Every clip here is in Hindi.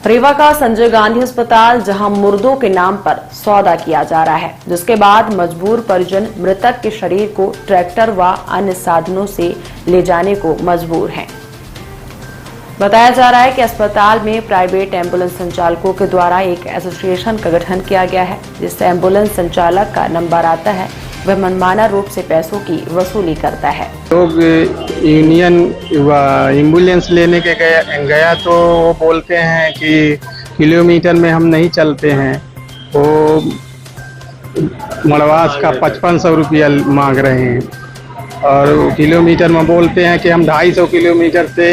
रीवा का संजय गांधी अस्पताल जहां मुर्दों के नाम पर सौदा किया जा रहा है, जिसके बाद मजबूर परिजन मृतक के शरीर को ट्रैक्टर व अन्य साधनों से ले जाने को मजबूर हैं। बताया जा रहा है कि अस्पताल में प्राइवेट एम्बुलेंस संचालकों के द्वारा एक एसोसिएशन का गठन किया गया है, जिससे एम्बुलेंस संचालक का नंबर आता है वह मनमाना रूप से पैसों की वसूली करता है। लोग यूनियन एम्बुलेंस लेने के गया तो वो बोलते हैं कि किलोमीटर में हम नहीं चलते हैं, वो मड़वास का 5500 रुपया मांग रहे हैं और किलोमीटर में बोलते हैं कि हम 250 किलोमीटर से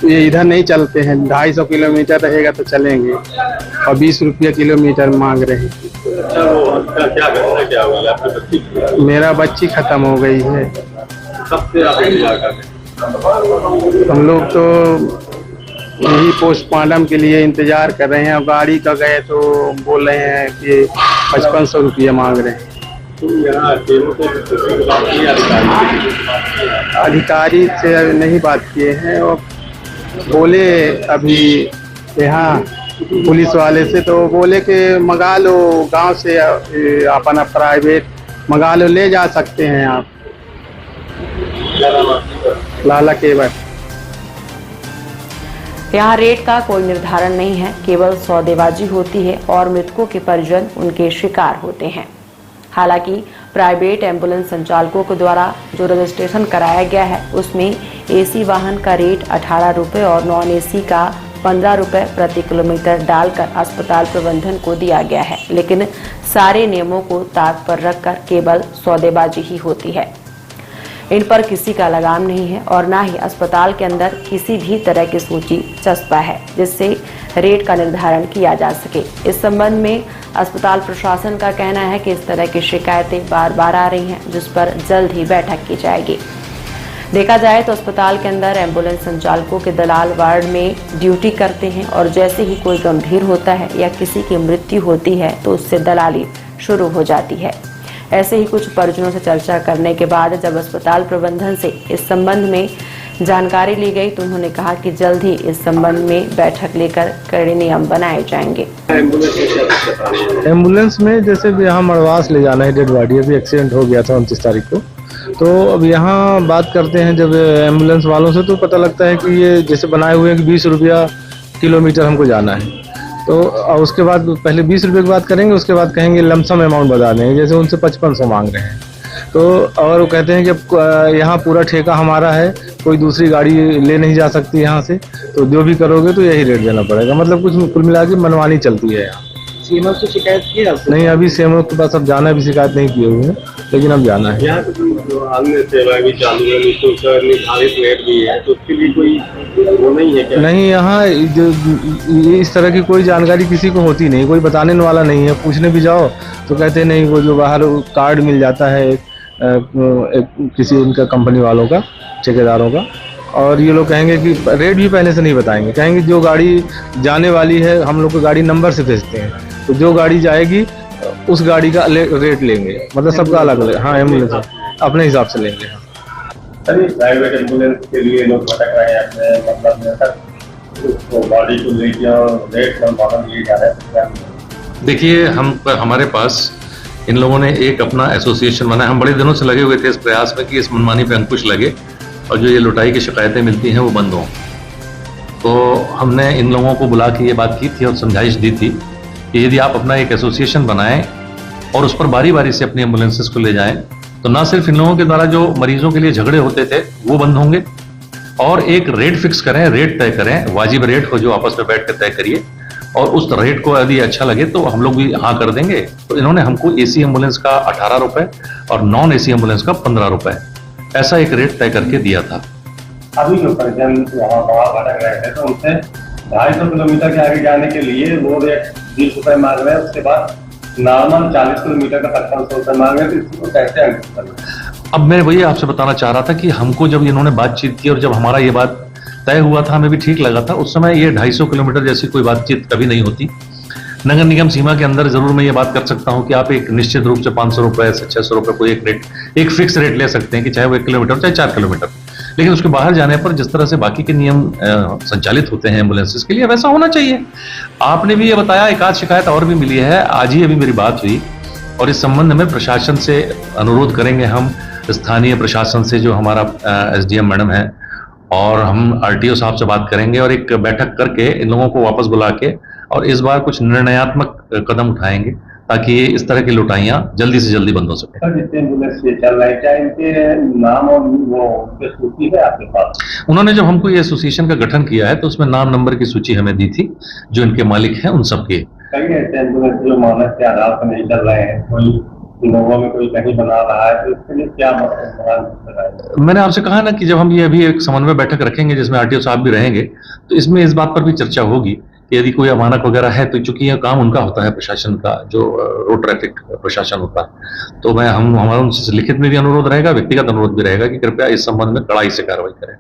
ये इधर नहीं चलते हैं, 250 किलोमीटर रहेगा तो चलेंगे और 20 रुपया किलोमीटर मांग रहे हैं। क्या हुआ? मेरा बच्ची खत्म हो गई है। हम लोग तो यही पोस्टमार्टम के लिए इंतजार कर रहे हैं और गाड़ी का गए तो बोल रहे हैं कि 5500 रुपया मांग रहे हैं। अधिकारी से नहीं बात किए हैं और बोले अभी यहाँ पुलिस वाले से, तो बोले कि मंगा लो गांव से अपना प्राइवेट मंगा लो, ले जा सकते हैं आप। लाला केवल। यहाँ रेट का कोई निर्धारण नहीं है, केवल सौदेबाजी होती है और मृतकों के परिजन उनके शिकार होते हैं। हालांकि प्राइवेट एम्बुलेंस संचालकों के द्वारा जो रजिस्ट्रेशन कराया गया है उसमें एसी वाहन का रेट 18 रुपये और नॉन एसी का 15 रुपये प्रति किलोमीटर डालकर अस्पताल प्रबंधन को दिया गया है, लेकिन सारे नियमों को ताक पर रखकर केवल सौदेबाजी ही होती है। इन पर किसी का लगाम नहीं है और न ही अस्पताल के अंदर किसी भी तरह की सूची चस्पा है जिससे रेट का निर्धारण किया जा सके। इस संबंध में अस्पताल प्रशासन का कहना है कि इस तरह की शिकायतें बार बार आ रही हैं, जिस पर जल्द ही बैठक की जाएगी। देखा जाए तो अस्पताल के अंदर एम्बुलेंस संचालकों के दलाल वार्ड में ड्यूटी करते हैं और जैसे ही कोई गंभीर होता है या किसी की मृत्यु होती है तो उससे दलाली शुरू हो जाती है। ऐसे ही कुछ परिजनों से चर्चा करने के बाद जब अस्पताल प्रबंधन से इस संबंध में जानकारी ली गई तो उन्होंने कहा कि जल्द ही इस संबंध में बैठक लेकर कड़े नियम बनाए जाएंगे। एम्बुलेंस में जैसे भी यहाँ मड़वास ले जाना है डेड बॉडी, अभी एक्सीडेंट हो गया था 29 तारीख को, तो अब यहाँ बात करते हैं जब एम्बुलेंस वालों से तो पता लगता है कि ये जैसे बनाए हुए हैं कि 20 रुपया किलोमीटर हमको जाना है, तो उसके बाद पहले 20 रुपये की बात करेंगे, उसके बाद कहेंगे लमसम अमाउंट बता देंगे, जैसे उनसे 5500 मांग रहे हैं। तो और वो कहते हैं कि यहाँ पूरा ठेका हमारा है, कोई दूसरी गाड़ी ले नहीं जा सकती यहाँ से, तो जो भी करोगे तो यही रेट देना पड़ेगा। मतलब कुछ कुल मिला के मनमानी चलती है यहाँ। सीमा से शिकायत की आपने? नहीं, अभी सीमा के पास अब जाना है, अभी शिकायत नहीं किए हुए हैं, लेकिन अब जाना है। यहाँ जो अन्य सेवाएं भी चालू है, निर्धारित रेट भी है, तो उसके लिए कोई वो नहीं है क्या? नहीं, यहाँ जो इस तरह की कोई जानकारी किसी को होती नहीं, कोई बताने वाला नहीं है। पूछने भी जाओ तो कहते नहीं, वो जो बाहर कार्ड मिल जाता है किसी उनका कंपनी वालों का, ठेकेदारों का, और ये लोग कहेंगे कि रेट भी पहले से नहीं बताएंगे, कहेंगे जो गाड़ी जाने वाली है हम लोग को गाड़ी नंबर से भेजते हैं, तो जो गाड़ी जाएगी उस गाड़ी का रेट लेंगे, मतलब सबका अलग अलग। हाँ, एम्बुलेंस अपने हिसाब से लेंगे। प्राइवेट एम्बुलेंस के लिए लोग भटक रहे हैं अपने मतलब उसको गाड़ी को लेके और रेट संभालन लिए जा रहे हैं। देखिए, हमारे पास इन लोगों ने एक अपना एसोसिएशन बनाया। हम बड़े दिनों से लगे हुए थे इस प्रयास में कि इस मनमानी पे अंकुश लगे और जो ये लुटाई की शिकायतें मिलती हैं वो बंद हों। तो हमने इन लोगों को बुला के ये बात की थी और समझाइश दी थी कि यदि आप अपना एक एसोसिएशन बनाएं और उस पर बारी बारी से अपनी एम्बुलेंसेस को ले जाएं, तो ना सिर्फ इन लोगों के द्वारा जो मरीजों के लिए झगड़े होते थे वो बंद होंगे, और एक रेट फिक्स करें, रेट तय करें, वाजिब रेट हो जो आपस में बैठ कर तय करिए, और उस रेट को यदि अच्छा लगे तो हम लोग भी हाँ कर देंगे। तो इन्होंने हमको एसी एम्बुलेंस का 18 रुपये और नॉन एसी एम्बुलेंस का 15 रुपये ऐसा एक रेट तय करके दिया था। अभी जो परिजन वहाँ बाहर भटक रहे हैं तो उनसे 250 किलोमीटर के आगे जाने के लिए वो रेट 20 रुपये मांग रहे हैं, उसके बाद नॉर्मल 40 किलोमीटर का 5500 रुपये मांग रहे हैं, तो इसको कैसे अंकित करना? अब मैं वही आपसे बताना चाह रहा था कि हमको जब इन्होंने बातचीत की और जब हमारा ये बात तय हुआ था, हमें भी ठीक लगा था। उस समय ये 250 किलोमीटर जैसी कोई बातचीत कभी नहीं होती। नगर निगम सीमा के अंदर जरूर मैं ये बात कर सकता हूँ कि आप एक निश्चित रूप से 500 रुपये से 600 रुपये को एक फिक्स रेट ले सकते हैं कि चाहे वो 1 किलोमीटर चाहे 4 किलोमीटर, लेकिन उसके बाहर जाने पर जिस तरह से बाकी के नियम संचालित होते हैं एम्बुलेंसेस के लिए, वैसा होना चाहिए। आपने भी ये बताया, एक आध शिकायत और भी मिली है, आज ही अभी मेरी बात हुई और इस संबंध में प्रशासन से अनुरोध करेंगे हम, स्थानीय प्रशासन से जो हमारा एसडीएम मैडम है, और हम आरटीओ साहब से बात करेंगे और एक बैठक करके इन लोगों को वापस बुला के और इस बार कुछ निर्णयात्मक कदम उठाएंगे ताकि ये इस तरह की लुटाइयां जल्दी से जल्दी बंद हो सके। सर, जितने एम्बुलेंस ये चल रहे हैं, क्या इनके नाम और वो उनकी सूची है आपके पास? उन्होंने जब हमको ये एसोसिएशन का गठन किया है तो उसमें नाम नंबर की सूची हमें दी थी, जो इनके मालिक हैं उन सबके। कई ऐसे एम्बुलेंस जो मानक के आधार पर नहीं चल रहे हैं, कोई लोगों में कोई कहीं बना रहा है, तो इसके लिए क्या मतलब? मैंने आपसे कहा ना कि जब हम ये अभी एक समन्वय बैठक रखेंगे जिसमें आरटीओ साहब भी रहेंगे, तो इसमें इस बात पर भी चर्चा होगी कि यदि कोई अमानक वगैरह है, तो चूंकि यह काम उनका होता है, प्रशासन का, जो रोड ट्रैफिक प्रशासन होता है, तो हमारा उनसे लिखित में भी अनुरोध रहेगा, व्यक्तिगत अनुरोध भी रहेगा कि कृपया इस संबंध में कड़ाई से कार्रवाई करें।